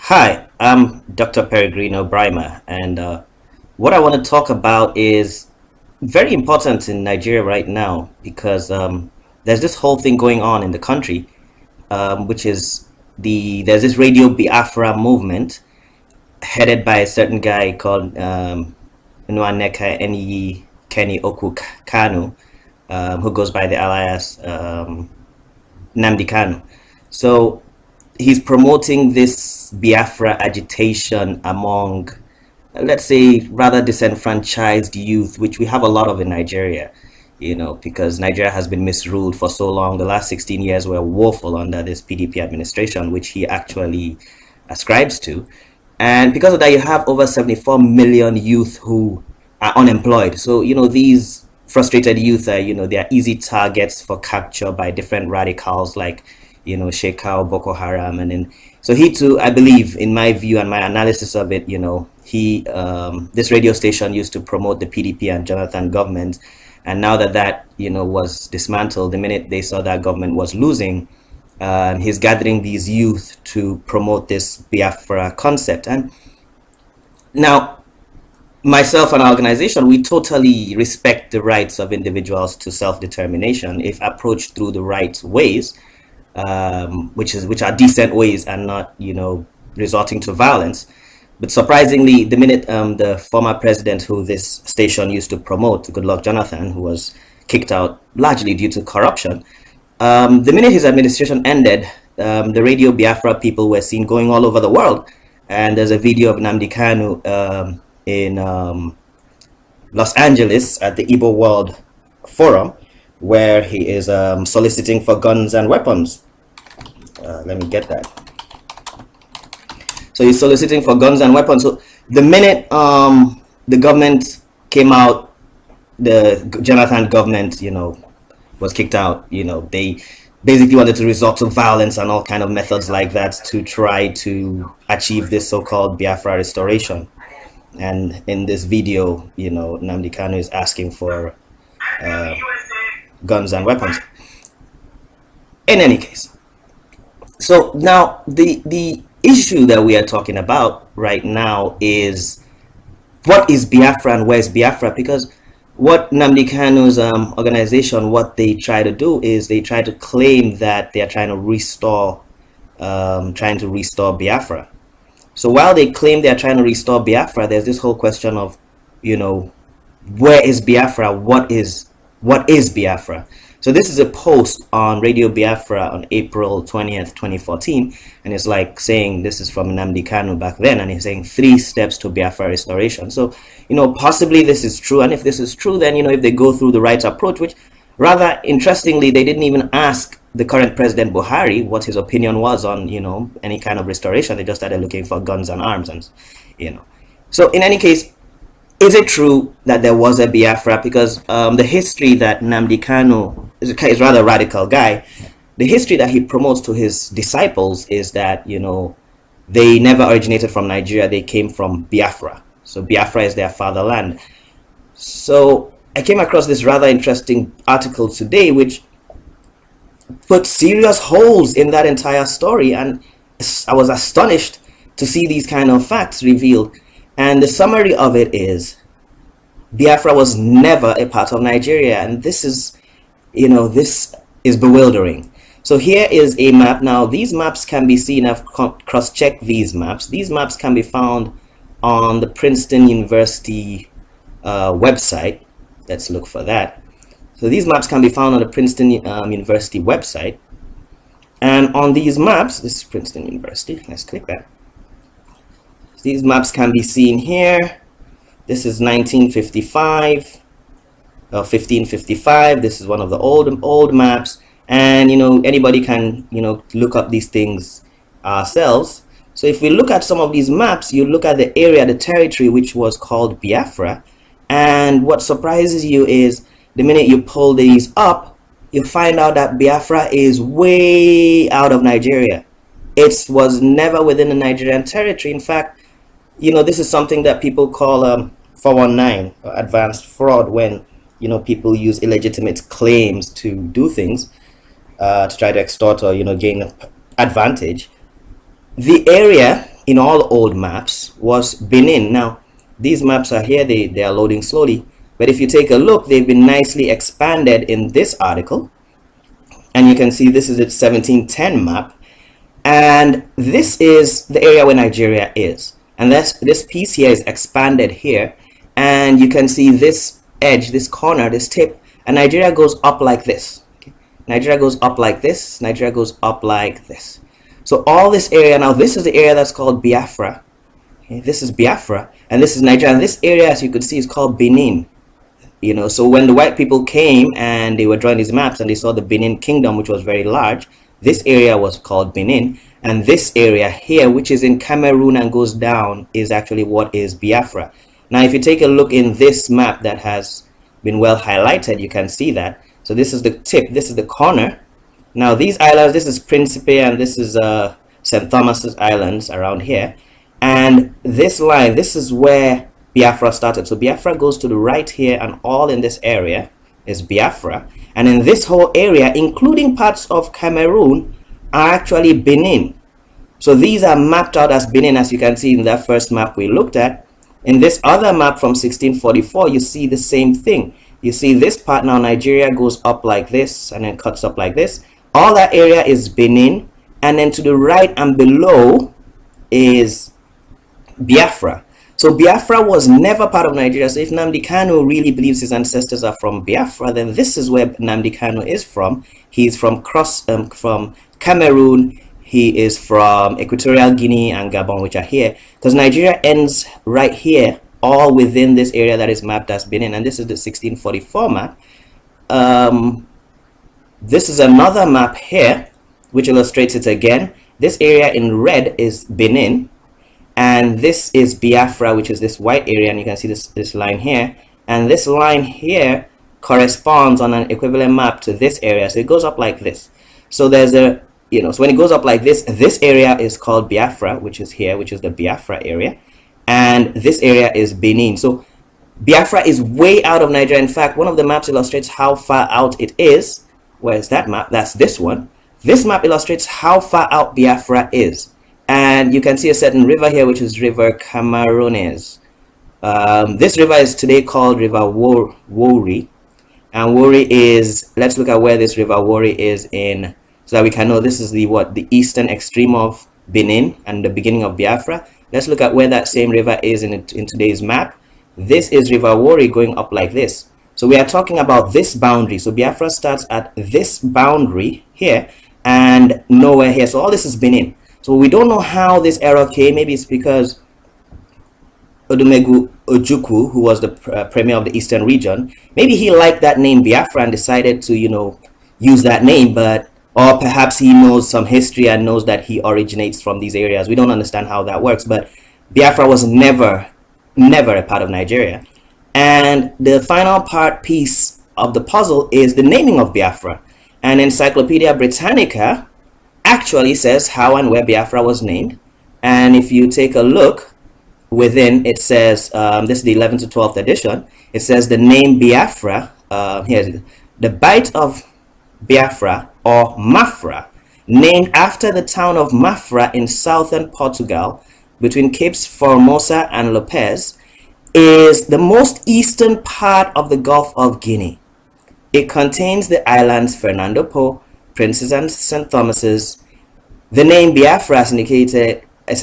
Hi, I'm Dr. Peregrino Brimer, and what I want to talk about is very important in Nigeria right now because there's this whole thing going on in the country, which is there's this Radio Biafra movement headed by a certain guy called Nwaneka Eniyi Kenny Oku Kanu, who goes by the alias Namdi Kanu. So he's promoting this Biafra agitation among, let's say, rather disenfranchised youth, which we have a lot of in Nigeria, because Nigeria has been misruled for so long. The last 16 years were woeful under this PDP administration, which he actually ascribes to. And because of that, you have over 74 million youth who are unemployed. So, these frustrated youth are, they are easy targets for capture by different radicals like Shekau, Boko Haram, and then so he too, I believe, in my view and my analysis of it, he this radio station used to promote the PDP and Jonathan government, and now that was dismantled, the minute they saw that government was losing, he's gathering these youth to promote this Biafra concept. And now, myself and our organization, we totally respect the rights of individuals to self-determination if approached through the right ways, which are decent ways and not resorting to violence. But surprisingly, the minute the former president who this station used to promote, Goodluck Jonathan, who was kicked out largely due to corruption, the minute his administration ended, the Radio Biafra people were seen going all over the world. And there's a video of Nnamdi Kanu in Los Angeles at the Igbo World Forum, where he is soliciting for guns and weapons. Let me get that. So he's soliciting for guns and weapons. So the minute the government came out, the Jonathan government, was kicked out. They basically wanted to resort to violence and all kind of methods like that to try to achieve this so-called Biafra restoration. And in this video, Nnamdi Kanu is asking for guns and weapons. In any case, so now the issue that we are talking about right now is what is Biafra and where is Biafra? Because what Nnamdi Kanu's organization, what they try to do is they try to claim that they are trying to restore Biafra. So while they claim they are trying to restore Biafra, there's this whole question of, where is Biafra? What is Biafra? So this is a post on Radio Biafra on April 20th, 2014, and it's like saying, this is from Nnamdi Kanu back then, and he's saying 3 steps to Biafra restoration. So, possibly this is true, and if this is true, then, if they go through the right approach, which rather interestingly, they didn't even ask the current President Buhari what his opinion was on, any kind of restoration. They just started looking for guns and arms, and, So in any case, is it true that there was a Biafra? Because the history that Nnamdi Kanu is rather a radical guy. The history that he promotes to his disciples is that, they never originated from Nigeria. They came from Biafra. So Biafra is their fatherland. So I came across this rather interesting article today, which put serious holes in that entire story. And I was astonished to see these kind of facts revealed. And the summary of it is, Biafra was never a part of Nigeria. And this is, this is bewildering. So here is a map. Now, these maps can be seen. I've cross-checked these maps. These maps can be found on the Princeton University website. Let's look for that. So these maps can be found on the Princeton University website. And on these maps, this is Princeton University. Let's click that. These maps can be seen here. This is 1955, 1555. This is one of the old maps. And, anybody can, look up these things ourselves. So if we look at some of these maps, you look at the area, the territory, which was called Biafra. And what surprises you is the minute you pull these up, you find out that Biafra is way out of Nigeria. It was never within the Nigerian territory. In fact, this is something that people call 419, or advanced fraud, when, people use illegitimate claims to do things, to try to extort or, gain advantage. The area in all old maps was Benin. Now, these maps are here, they are loading slowly. But if you take a look, they've been nicely expanded in this article. And you can see this is a 1710 map. And this is the area where Nigeria is. And this piece here is expanded here. And you can see this edge, this corner, this tip. And Nigeria goes up like this. Okay? Nigeria goes up like this. Nigeria goes up like this. So all this area, now this is the area that's called Biafra. Okay? This is Biafra. And this is Nigeria. And this area, as you could see, is called Benin. You know, so when the white people came and they were drawing these maps and they saw the Benin Kingdom, which was very large, this area was called Benin. And this area here, which is in Cameroon and goes down, is actually what is Biafra. Now, if you take a look in this map that has been well highlighted, you can see that. So this is the tip, this is the corner. Now, these islands, this is Principe and this is St. Thomas's Islands around here. And this line, this is where Biafra started. So Biafra goes to the right here, and all in this area is Biafra. And in this whole area, including parts of Cameroon, are actually Benin. So these are mapped out as Benin, as you can see in that first map we looked at. In this other map from 1644, you see the same thing. You see this part now, Nigeria goes up like this and then cuts up like this. All that area is Benin. And then to the right and below is Biafra. So Biafra was never part of Nigeria. So if Nnamdi Kanu really believes his ancestors are from Biafra, then this is where Nnamdi Kanu is from. He's from from Cameroon. He is from Equatorial Guinea and Gabon, which are here. Because Nigeria ends right here, all within this area that is mapped as Benin. And this is the 1644 map. This is another map here, which illustrates it again. This area in red is Benin. And this is Biafra, which is this white area, and you can see this line here. And this line here corresponds on an equivalent map to this area. So it goes up like this. So there's a, so when it goes up like this area is called Biafra, which is here, which is the Biafra area. And this area is Benin. So Biafra is way out of Nigeria. In fact, one of the maps illustrates how far out it is. Where is that map? That's this one. This map illustrates how far out Biafra is. And you can see a certain river here, which is River Camerones. This river is today called River Wori. And Wori is, let's look at where this River Wori is in, so that we can know this is the eastern extreme of Benin and the beginning of Biafra. Let's look at where that same river is in today's map. This is River Wori going up like this. So we are talking about this boundary. So Biafra starts at this boundary here and nowhere here. So all this is Benin. So we don't know how this error came. Maybe it's because Odumegu Ojukwu, who was the premier of the eastern region, maybe he liked that name Biafra and decided to, use that name. Or perhaps he knows some history and knows that he originates from these areas. We don't understand how that works. But Biafra was never a part of Nigeria. And the final piece of the puzzle is the naming of Biafra. And Encyclopedia Britannica actually says how and where Biafra was named. And if you take a look within, it says, this is the 11th to 12th edition, it says the name Biafra, here's the Bight of Biafra, or Mafra, named after the town of Mafra in southern Portugal, between Capes Formosa and Lopez, is the most eastern part of the Gulf of Guinea. It contains the islands Fernando Po, Princes and St. Thomas's. The name Biafra, as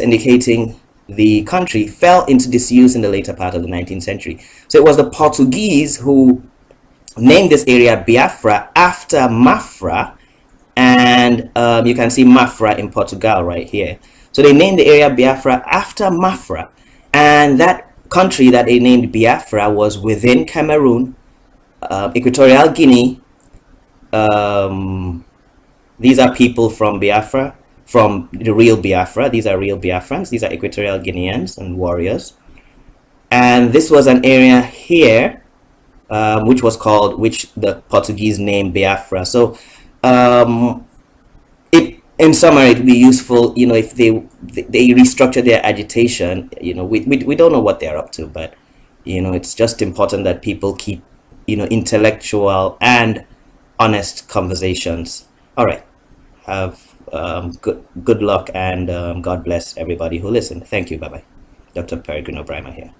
indicating the country, fell into disuse in the later part of the 19th century. So it was the Portuguese who named this area Biafra after Mafra, and you can see Mafra in Portugal right here. So they named the area Biafra after Mafra, and that country that they named Biafra was within Cameroon, Equatorial Guinea. These are people from Biafra, from the real Biafra. These are real Biafrans. These are Equatorial Guineans and warriors. And this was an area here, which the Portuguese named Biafra. So in summary, it would be useful, if they restructure their agitation. We don't know what they're up to, but it's just important that people keep intellectual and honest conversations. All right, have good luck, and God bless everybody who listened. Thank you. Bye bye. Dr. Peregrino Brimer here.